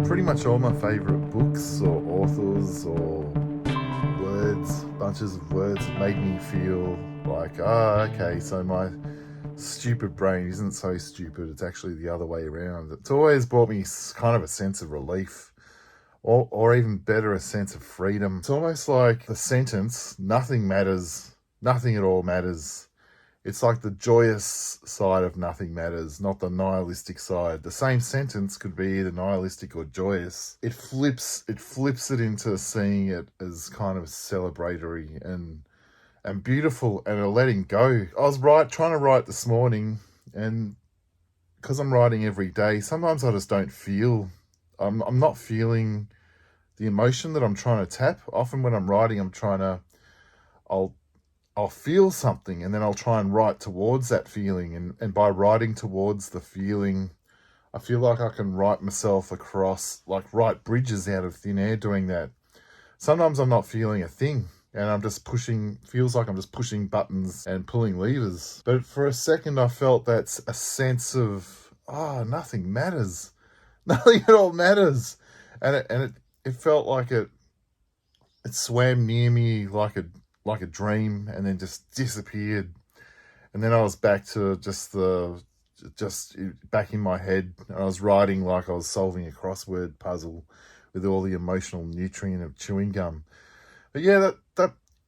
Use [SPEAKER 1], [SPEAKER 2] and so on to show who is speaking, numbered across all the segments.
[SPEAKER 1] Pretty much all my favourite books or authors or words, bunches of words that made me feel like, okay, so my stupid brain isn't so stupid, it's actually the other way around. It's always brought me kind of a sense of relief, or even better, a sense of freedom. It's almost like the sentence, nothing matters, nothing at all matters. It's like the joyous side of nothing matters, not the nihilistic side. The same sentence could be either nihilistic or joyous. It flips it into seeing it as kind of celebratory and beautiful and a letting go. I was trying to write this morning, and because I'm writing every day, sometimes I just don't feel. I'm not feeling the emotion that I'm trying to tap. Often when I'm writing, I'll I'll feel something and then I'll try and write towards that feeling. And by writing towards the feeling, I feel like I can write myself across, like write bridges out of thin air doing that. Sometimes I'm not feeling a thing and I'm just feels like I'm just pushing buttons and pulling levers. But for a second, I felt that's a sense of, nothing matters. Nothing at all matters. And it felt like it swam near me like a dream and then just disappeared. And then I was back to just back in my head, and I was writing like I was solving a crossword puzzle with all the emotional nutrient of chewing gum. But yeah,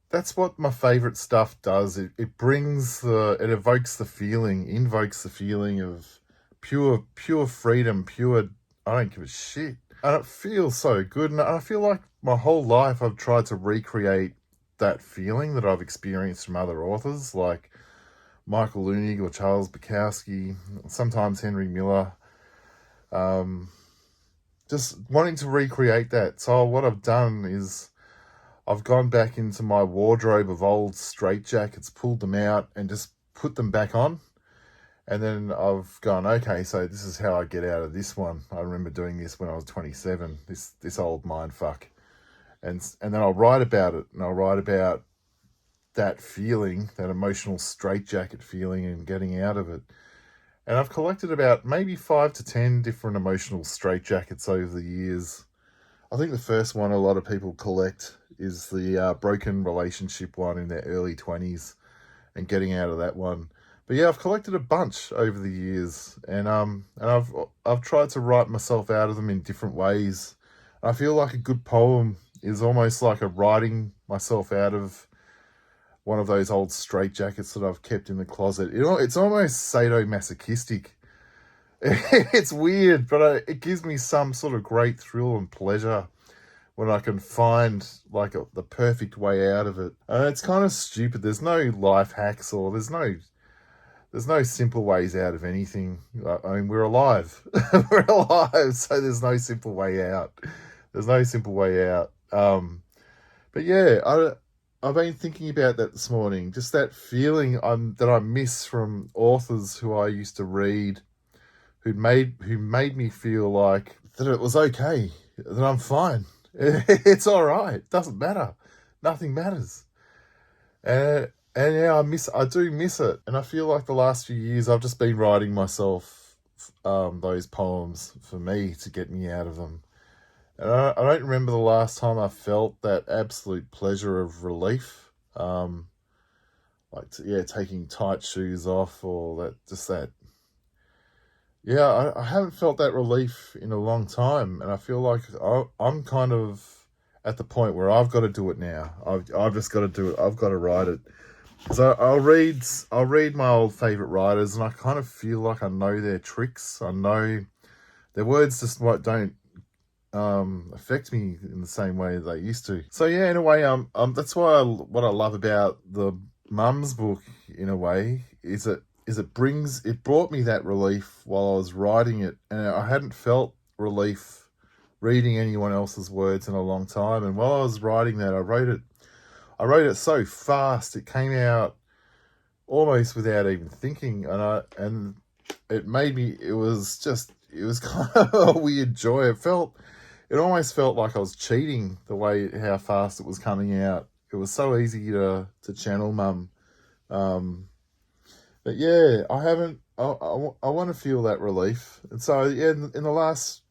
[SPEAKER 1] that's what my favorite stuff does. It evokes the feeling, invokes the feeling of pure freedom, pure, I don't give a shit. And it feels so good. And I feel like my whole life I've tried to recreate that feeling that I've experienced from other authors like Michael Leunig or Charles Bukowski, sometimes Henry Miller. Um, just wanting to recreate that. So what I've done is I've gone back into my wardrobe of old straitjackets, pulled them out, and just put them back on. And then I've gone, okay, so this is how I get out of this one. I remember doing this when I was 27. This old mind fuck. And then I'll write about it, and I'll write about that feeling, that emotional straitjacket feeling, and getting out of it. And I've collected about maybe 5 to 10 different emotional straitjackets over the years. I think the first one a lot of people collect is the broken relationship one in their early 20s and getting out of that one. But yeah, I've collected a bunch over the years, and I've tried to write myself out of them in different ways. I feel like a good poem is almost like a writing myself out of one of those old straitjackets that I've kept in the closet. It's almost sadomasochistic. It's weird, but it gives me some sort of great thrill and pleasure when I can find like the perfect way out of it. And it's kind of stupid. There's no life hacks or there's no simple ways out of anything. I mean, we're alive. We're alive, so there's no simple way out. There's no simple way out. But yeah, I've been thinking about that this morning. Just that feeling that I miss from authors who I used to read, who made me feel like that it was okay, that I'm fine. It's all right. It doesn't matter. Nothing matters. And yeah, I do miss it. And I feel like the last few years I've just been writing myself those poems for me to get me out of them. And I don't remember the last time I felt that absolute pleasure of relief. Taking tight shoes off or that. Yeah, I haven't felt that relief in a long time. And I feel like I'm kind of at the point where I've got to do it now. I've just got to do it. I've got to write it. So I'll read my old favorite writers, and I kind of feel like I know their tricks. I know their words just don't affect me in the same way they used to. So yeah, in a way, that's what I love about the Mum's book. In a way, it brought me that relief while I was writing it, and I hadn't felt relief reading anyone else's words in a long time. And while I was writing that, I wrote it so fast. It came out almost without even thinking, and it made me. It was kind of a weird joy. It almost felt like I was cheating the way how fast it was coming out. It was so easy to channel Mum. Um, but yeah, I haven't. I want to feel that relief, and so yeah, in the last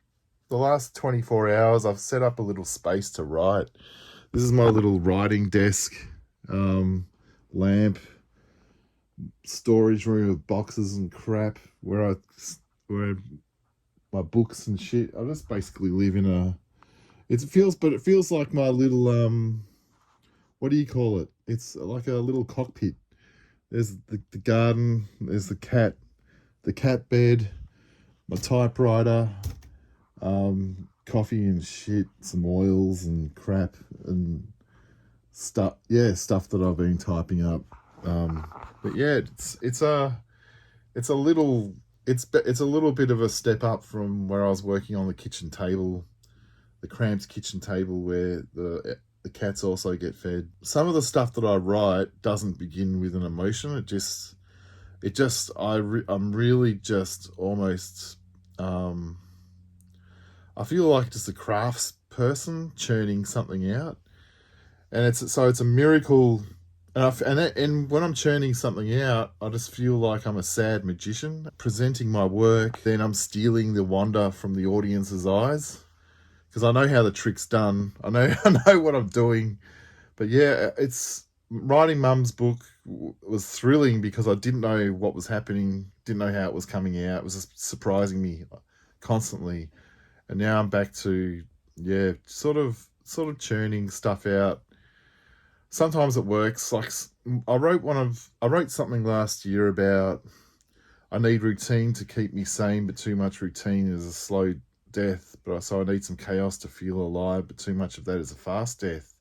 [SPEAKER 1] the last 24 hours, I've set up a little space to write. This is my little writing desk, lamp, storage room of boxes and crap where my books and shit. I just basically live in a. It feels like my little what do you call it? It's like a little cockpit. There's the garden. There's the cat bed, my typewriter, coffee and shit, some oils and crap and stuff. Yeah, stuff that I've been typing up. But yeah, it's a little bit of a step up from where I was working on the kitchen table, the cramped kitchen table where the cats also get fed. Some of the stuff that I write doesn't begin with an emotion. I'm really just almost, I feel like just a crafts person churning something out. And it's a miracle. And when I'm churning something out, I just feel like I'm a sad magician presenting my work. Then I'm stealing the wonder from the audience's eyes because I know how the trick's done. I know what I'm doing. But yeah, it's writing Mum's book was thrilling because I didn't know what was happening, didn't know how it was coming out. It was just surprising me constantly. And now I'm back to sort of churning stuff out. Sometimes it works. Like I wrote something last year about I need routine to keep me sane, but too much routine is a slow death. So I need some chaos to feel alive, but too much of that is a fast death.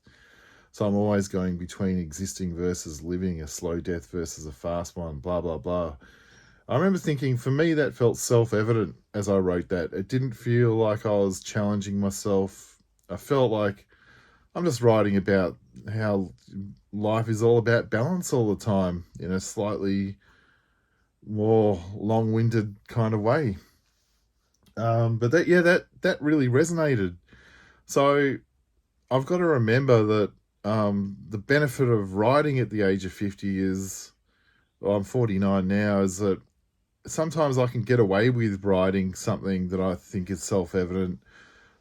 [SPEAKER 1] So I'm always going between existing versus living, a slow death versus a fast one, blah, blah, blah. I remember thinking, for me, that felt self-evident as I wrote that. It didn't feel like I was challenging myself. I felt like I'm just writing about how life is all about balance all the time in a slightly more long-winded kind of way. But that really resonated. So I've got to remember that the benefit of writing at the age of 50 is, well, I'm 49 now, is that sometimes I can get away with writing something that I think is self-evident.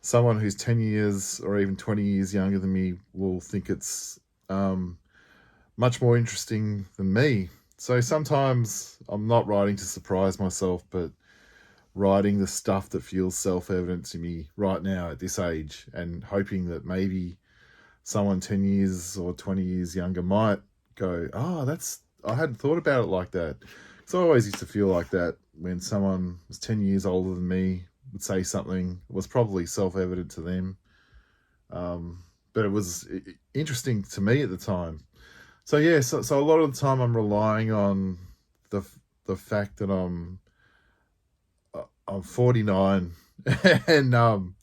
[SPEAKER 1] Someone who's 10 years or even 20 years younger than me will think it's much more interesting than me. So sometimes I'm not writing to surprise myself, but writing the stuff that feels self-evident to me right now at this age, and hoping that maybe someone 10 years or 20 years younger might go, I hadn't thought about it like that. So I always used to feel like that when someone was 10 years older than me would say something was probably self-evident to them. But it was interesting to me at the time. So yeah, so a lot of the time I'm relying on the fact that I'm 49 and I'm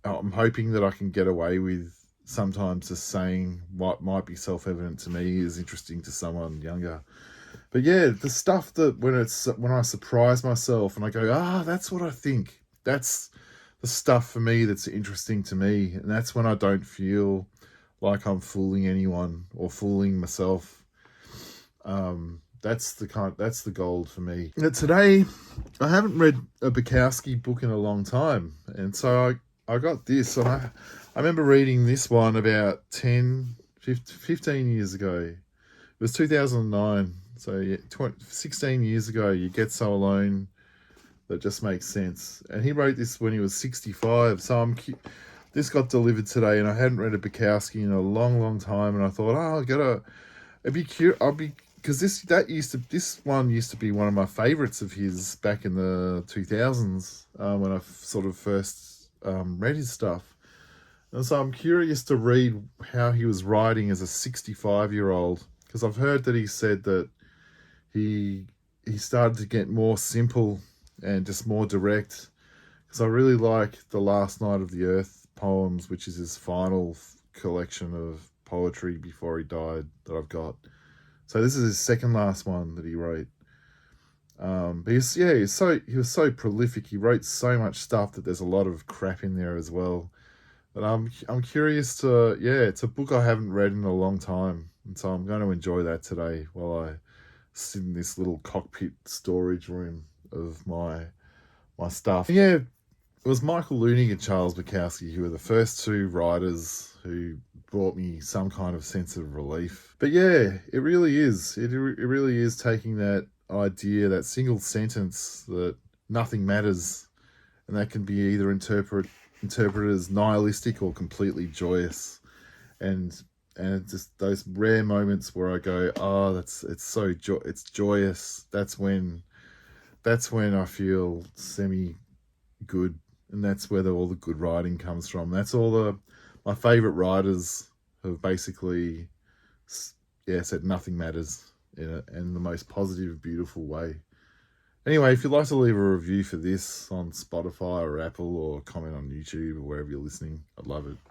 [SPEAKER 1] hoping that I can get away with sometimes just saying what might be self-evident to me is interesting to someone younger. But yeah, the stuff that when I surprise myself and I go, that's what I think. That's the stuff for me that's interesting to me. And that's when I don't feel like I'm fooling anyone or fooling myself. That's the gold for me. Now, today, I haven't read a Bukowski book in a long time. And so I got this, and I remember reading this one about 15 years ago. It was 2009. So 16 years ago, You Get So Alone, That Just Makes Sense. And he wrote this when he was 65. So this got delivered today, and I hadn't read a Bukowski in a long, long time. And I thought, because this one used to be one of my favorites of his back in the 2000s when I sort of first read his stuff. And so I'm curious to read how he was writing as a 65-year-old, because I've heard that he said that he started to get more simple and just more direct, because I really like The Last Night of the Earth poems, which is his final collection of poetry before he died that I've got. So this is his second last one that he wrote. But he was so prolific. He wrote so much stuff that there's a lot of crap in there as well. But I'm curious it's a book I haven't read in a long time, and so I'm going to enjoy that today while I sit in this little cockpit storage room of my stuff. Yeah, it was Michael Leunig and Charles Bukowski who were the first two writers who brought me some kind of sense of relief. But yeah, it really is. It really is taking that idea, that single sentence that nothing matters, and that can be either interpreted as nihilistic or completely joyous. And it's just those rare moments where I go, oh, it's joyous. That's when I feel semi good, and that's where all the good writing comes from. That's all my favorite writers have basically said nothing matters in the most positive, beautiful way. Anyway, if you'd like to leave a review for this on Spotify or Apple, or comment on YouTube or wherever you're listening, I'd love it.